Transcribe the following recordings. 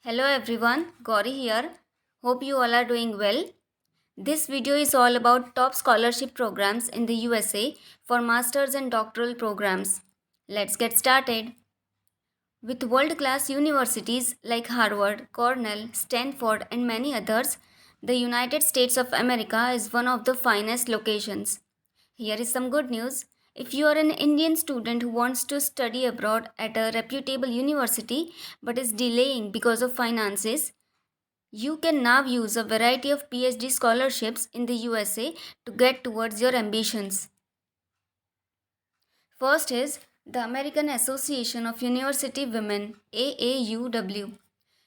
Hello everyone, Gauri here. Hope you all are doing well. This video is all about top scholarship programs in the USA for masters and doctoral programs. Let's get started. With world-class universities like Harvard, Cornell, Stanford and many others, the United States of America is one of the finest locations. Here is some good news. If you are an Indian student who wants to study abroad at a reputable university but is delaying because of finances, you can now use a variety of PhD scholarships in the USA to get towards your ambitions. First is the American Association of University Women, AAUW.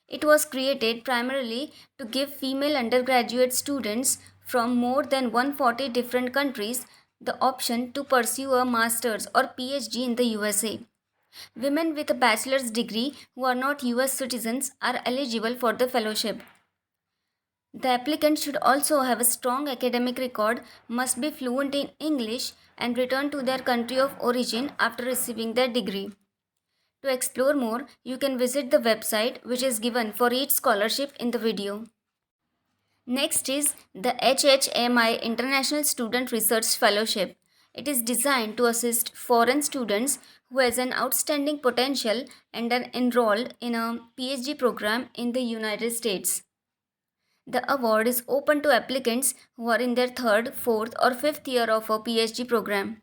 It was created primarily to give female undergraduate students from more than 140 different countries the option to pursue a master's or PhD in the USA. Women with a bachelor's degree who are not US citizens are eligible for the fellowship. The applicant should also have a strong academic record, must be fluent in English, and return to their country of origin after receiving their degree. To explore more, you can visit the website which is given for each scholarship in the video. Next is the HHMI International Student Research Fellowship. It is designed to assist foreign students who has an outstanding potential and are enrolled in a PhD program in the United States. The award is open to applicants who are in their third, fourth, or fifth year of a PhD program.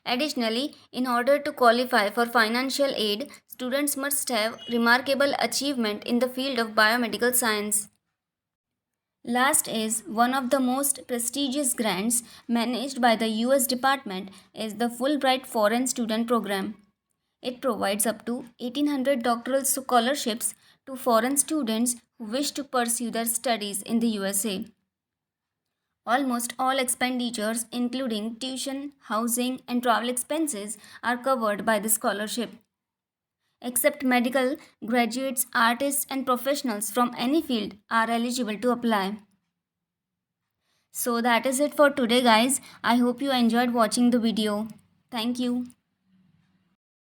Additionally, in order to qualify for financial aid, students must have remarkable achievement in the field of biomedical science. Last is one of the most prestigious grants managed by the US Department is the Fulbright Foreign Student Program. It provides up to 1800 doctoral scholarships to foreign students who wish to pursue their studies in the USA. Almost all expenditures, including tuition, housing, and travel expenses, are covered by the scholarship. Except medical, graduates, artists, and professionals from any field are eligible to apply. So that is it for today, guys. I hope you enjoyed watching the video. Thank you.